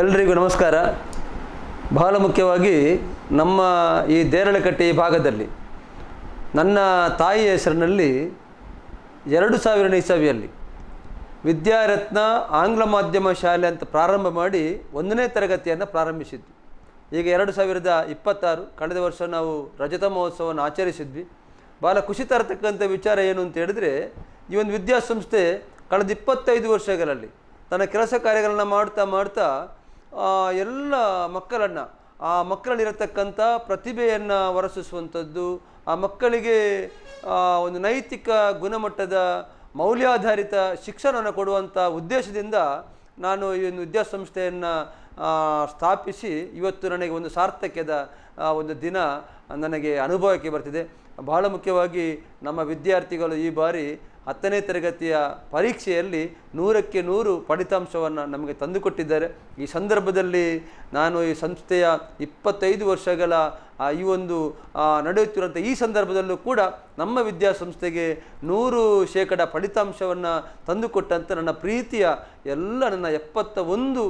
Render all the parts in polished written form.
ಎಲ್ರಿಗೂ ನಮಸ್ಕಾರ. ಬಹಳ ಮುಖ್ಯವಾಗಿ ನಮ್ಮ ಈ ದೇರಳಕಟ್ಟೆ ಭಾಗದಲ್ಲಿ ನನ್ನ ತಾಯಿಯ ಹೆಸರಿನಲ್ಲಿ 2000 ಇಸವಿಯಲ್ಲಿ ವಿದ್ಯಾರತ್ನ ಆಂಗ್ಲ ಮಾಧ್ಯಮ ಶಾಲೆ ಅಂತ ಪ್ರಾರಂಭ ಮಾಡಿ 1ನೇ ತರಗತಿಯನ್ನು ಪ್ರಾರಂಭಿಸಿದ್ವಿ. ಈಗ 2026 ಕಳೆದ ವರ್ಷ ನಾವು ರಜತ ಮಹೋತ್ಸವವನ್ನು ಆಚರಿಸಿದ್ವಿ. ಭಾಳ ಖುಷಿ ತರತಕ್ಕಂಥ ವಿಚಾರ ಏನು ಅಂತ ಹೇಳಿದ್ರೆ, ಈ ಒಂದು ವಿದ್ಯಾಸಂಸ್ಥೆ ಕಳೆದ 25 ವರ್ಷಗಳಲ್ಲಿ ತನ್ನ ಕೆಲಸ ಕಾರ್ಯಗಳನ್ನು ಮಾಡ್ತಾ ಎಲ್ಲ ಮಕ್ಕಳನ್ನು, ಆ ಮಕ್ಕಳಲ್ಲಿರತಕ್ಕಂಥ ಪ್ರತಿಭೆಯನ್ನು ಹೊರಸೂಸುವಂಥದ್ದು, ಆ ಮಕ್ಕಳಿಗೆ ಒಂದು ನೈತಿಕ ಗುಣಮಟ್ಟದ ಮೌಲ್ಯಾಧಾರಿತ ಶಿಕ್ಷಣವನ್ನು ಕೊಡುವಂಥ ಉದ್ದೇಶದಿಂದ ನಾನು ಈ ಒಂದು ವಿದ್ಯಾಸಂಸ್ಥೆಯನ್ನು ಸ್ಥಾಪಿಸಿ ಇವತ್ತು ನನಗೆ ಒಂದು ಸಾರ್ಥಕ್ಯದ ಒಂದು ದಿನ ನನಗೆ ಅನುಭವಕ್ಕೆ ಬರ್ತಿದೆ. ಬಹಳ ಮುಖ್ಯವಾಗಿ ನಮ್ಮ ವಿದ್ಯಾರ್ಥಿಗಳು ಈ ಬಾರಿ 10ನೇ ತರಗತಿಯ ಪರೀಕ್ಷೆಯಲ್ಲಿ 100ಕ್ಕೆ 100 ಫಲಿತಾಂಶವನ್ನು ನಮಗೆ ತಂದುಕೊಟ್ಟಿದ್ದಾರೆ. ಈ ಸಂದರ್ಭದಲ್ಲಿ ನಾನು ಈ ಸಂಸ್ಥೆಯ 25 ವರ್ಷಗಳ ಈ ಒಂದು ನಡೆಯುತ್ತಿರುವಂಥ ಈ ಸಂದರ್ಭದಲ್ಲೂ ಕೂಡ ನಮ್ಮ ವಿದ್ಯಾಸಂಸ್ಥೆಗೆ 100% ಫಲಿತಾಂಶವನ್ನು ತಂದುಕೊಟ್ಟಂಥ ನನ್ನ ಪ್ರೀತಿಯ ಎಲ್ಲ ನನ್ನ 71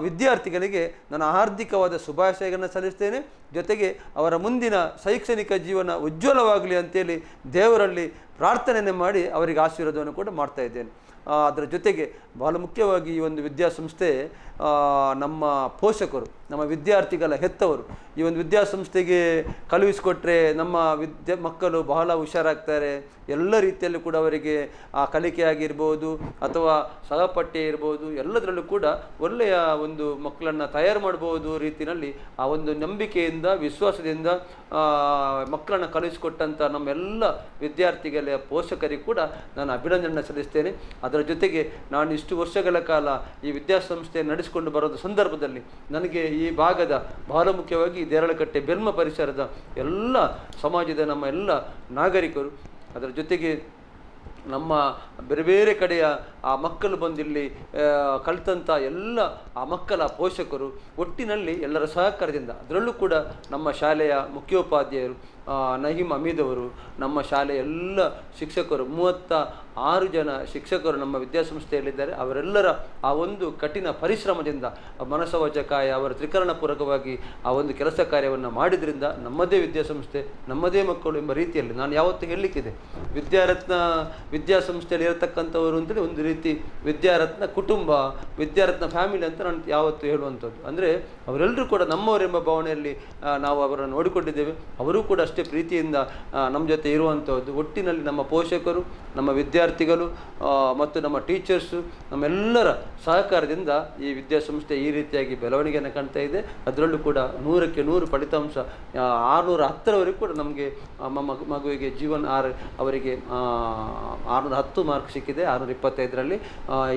ವಿದ್ಯಾರ್ಥಿಗಳಿಗೆ ನನ್ನ ಹಾರ್ದಿಕವಾದ ಶುಭಾಶಯಗಳನ್ನು ಸಲ್ಲಿಸ್ತೇನೆ. ಜೊತೆಗೆ ಅವರ ಮುಂದಿನ ಶೈಕ್ಷಣಿಕ ಜೀವನ ಉಜ್ವಲವಾಗಲಿ ಅಂತೇಳಿ ದೇವರಲ್ಲಿ ಪ್ರಾರ್ಥನೆಯನ್ನು ಮಾಡಿ ಅವರಿಗೆ ಆಶೀರ್ವಾದವನ್ನು ಕೂಡ ಮಾಡ್ತಾ ಇದ್ದೇನೆ. ಅದರ ಜೊತೆಗೆ ಬಹಳ ಮುಖ್ಯವಾಗಿ ಈ ಒಂದು ವಿದ್ಯಾಸಂಸ್ಥೆ ನಮ್ಮ ಪೋಷಕರು, ನಮ್ಮ ವಿದ್ಯಾರ್ಥಿಗಳ ಹೆತ್ತವರು ಈ ಒಂದು ವಿದ್ಯಾಸಂಸ್ಥೆಗೆ ಕಳುಹಿಸಿಕೊಟ್ರೆ ನಮ್ಮ ಮಕ್ಕಳು ಬಹಳ ಹುಷಾರಾಗ್ತಾರೆ. ಎಲ್ಲ ರೀತಿಯಲ್ಲೂ ಕೂಡ ಅವರಿಗೆ ಆ ಕಲಿಕೆ ಆಗಿರ್ಬೋದು ಅಥವಾ ಸಹಪಠ್ಯ ಇರ್ಬೋದು, ಎಲ್ಲದರಲ್ಲೂ ಕೂಡ ಒಳ್ಳೆಯ ಒಂದು ಮಕ್ಕಳನ್ನು ತಯಾರು ಮಾಡ್ಬೋದು ರೀತಿಯಲ್ಲಿ ಆ ಒಂದು ನಂಬಿಕೆಯಿಂದ, ವಿಶ್ವಾಸದಿಂದ ಮಕ್ಕಳನ್ನು ಕಳುಹಿಸಿಕೊಟ್ಟಂಥ ನಮ್ಮೆಲ್ಲ ವಿದ್ಯಾರ್ಥಿಗಳ ಪೋಷಕರಿಗೆ ಕೂಡ ನಾನು ಅಭಿನಂದನೆ ಸಲ್ಲಿಸ್ತೇನೆ. ಅದರ ಜೊತೆಗೆ ನಾನು ಇಷ್ಟು ವರ್ಷಗಳ ಕಾಲ ಈ ವಿದ್ಯಾಸಂಸ್ಥೆ ನಡೆಸಿಕೊಂಡು ಬರೋದು ಸಂದರ್ಭದಲ್ಲಿ ನನಗೆ ಈ ಭಾಗದ ಬಹಳ ಮುಖ್ಯವಾಗಿ ದೇರಳಕಟ್ಟೆ ಬೆಲ್ಮ ಪರಿಸರದ ಎಲ್ಲ ಸಮಾಜದ ನಮ್ಮ ಎಲ್ಲ ನಾಗರಿಕರು, ಅದರ ಜೊತೆಗೆ ನಮ್ಮ ಬೇರೆ ಬೇರೆ ಕಡೆಯ ಆ ಮಕ್ಕಳು ಬಂದಿಲ್ಲಿ ಕಲಿತಂಥ ಎಲ್ಲ ಆ ಮಕ್ಕಳ ಪೋಷಕರು ಒಟ್ಟಿನಲ್ಲಿ ಎಲ್ಲರ ಸಹಕಾರದಿಂದ, ಅದರಲ್ಲೂ ಕೂಡ ನಮ್ಮ ಶಾಲೆಯ ಮುಖ್ಯೋಪಾಧ್ಯಾಯರು ನಹೀಮ್ ಹಮೀದ್ ಅವರು, ನಮ್ಮ ಶಾಲೆಯ ಎಲ್ಲ ಶಿಕ್ಷಕರು 36 ಜನ ಶಿಕ್ಷಕರು ನಮ್ಮ ವಿದ್ಯಾಸಂಸ್ಥೆಯಲ್ಲಿದ್ದಾರೆ. ಅವರೆಲ್ಲರ ಆ ಒಂದು ಕಠಿಣ ಪರಿಶ್ರಮದಿಂದ ಮನಸವಚಕಾಯ ಅವರ ತ್ರಿಕರಣಪೂರ್ವಕವಾಗಿ ಆ ಒಂದು ಕೆಲಸ ಕಾರ್ಯವನ್ನು ಮಾಡಿದ್ರಿಂದ ನಮ್ಮದೇ ವಿದ್ಯಾಸಂಸ್ಥೆ, ನಮ್ಮದೇ ಮಕ್ಕಳು ಎಂಬ ರೀತಿಯಲ್ಲಿ ನಾನು ಯಾವತ್ತೂ ಹೇಳಲಿಕ್ಕಿದೆ. ವಿದ್ಯಾರತ್ನ ವಿದ್ಯಾಸಂಸ್ಥೆಯಲ್ಲಿ ಇರತಕ್ಕಂಥವರು ಅಂತೇಳಿ ಒಂದು ರೀತಿ ವಿದ್ಯಾರತ್ನ ಕುಟುಂಬ, ವಿದ್ಯಾರತ್ನ ಫ್ಯಾಮಿಲಿ ಅಂತ ನಾನು ಯಾವತ್ತೂ ಹೇಳುವಂಥದ್ದು. ಅಂದರೆ ಅವರೆಲ್ಲರೂ ಕೂಡ ನಮ್ಮವರೆಂಬ ಭಾವನೆಯಲ್ಲಿ ನಾವು ಅವರನ್ನು ನೋಡಿಕೊಂಡಿದ್ದೇವೆ. ಅವರೂ ಕೂಡ ಅಷ್ಟೇ ಪ್ರೀತಿಯಿಂದ ನಮ್ಮ ಜೊತೆ ಇರುವಂಥದ್ದು. ಒಟ್ಟಿನಲ್ಲಿ ನಮ್ಮ ಪೋಷಕರು, ನಮ್ಮ ವಿದ್ಯಾರ್ಥಿಗಳು ಮತ್ತು ನಮ್ಮ ಟೀಚರ್ಸು, ನಮ್ಮೆಲ್ಲರ ಸಹಕಾರದಿಂದ ಈ ವಿದ್ಯಾಸಂಸ್ಥೆ ಈ ರೀತಿಯಾಗಿ ಬೆಳವಣಿಗೆಯನ್ನು ಕಾಣ್ತಾ ಇದೆ. ಅದರಲ್ಲೂ ಕೂಡ 100ಕ್ಕೆ 100 ಫಲಿತಾಂಶ 610ರವರೆಗೂ ಕೂಡ ನಮಗೆ ಮಗುವಿಗೆ ಜೀವನ್ ಅವರಿಗೆ 610 ಮಾರ್ಕ್ ಸಿಕ್ಕಿದೆ 625ರಲ್ಲಿ.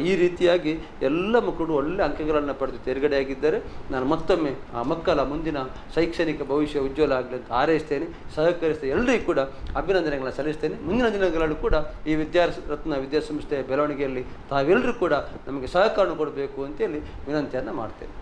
ಈ ರೀತಿಯಾಗಿ ಎಲ್ಲ ಮಕ್ಕಳು ಒಳ್ಳೆ ಅಂಕಗಳನ್ನು ಪಡೆದು ತೇರ್ಗಡೆಯಾಗಿದ್ದಾರೆ. ನಾನು ಮತ್ತೊಮ್ಮೆ ಆ ಮಕ್ಕಳ ಮುಂದಿನ ಶೈಕ್ಷಣಿಕ ಭವಿಷ್ಯ ಉಜ್ವಲ ಆಗಲಿ ಅಂತ ಹಾರೈಸ್ತೇನೆ, ಸಹಕರಿಸ್ತೇನೆ. ಎಲ್ಲರಿಗೂ ಕೂಡ ಅಭಿನಂದನೆಗಳನ್ನು ಸಲ್ಲಿಸ್ತೇನೆ. ಮುಂದಿನ ದಿನಗಳಲ್ಲೂ ಕೂಡ ಈ ವಿದ್ಯಾರತ್ನ ವಿದ್ಯಾಸಂಸ್ಥೆಯ ಬೆಳವಣಿಗೆಯಲ್ಲಿ ತಾವೆಲ್ಲರೂ ಕೂಡ ನಮಗೆ ಸಹಕಾರ ಕೊಡಬೇಕು ಅಂತೇಳಿ ವಿನಂತಿಯನ್ನು ಮಾಡ್ತೇನೆ.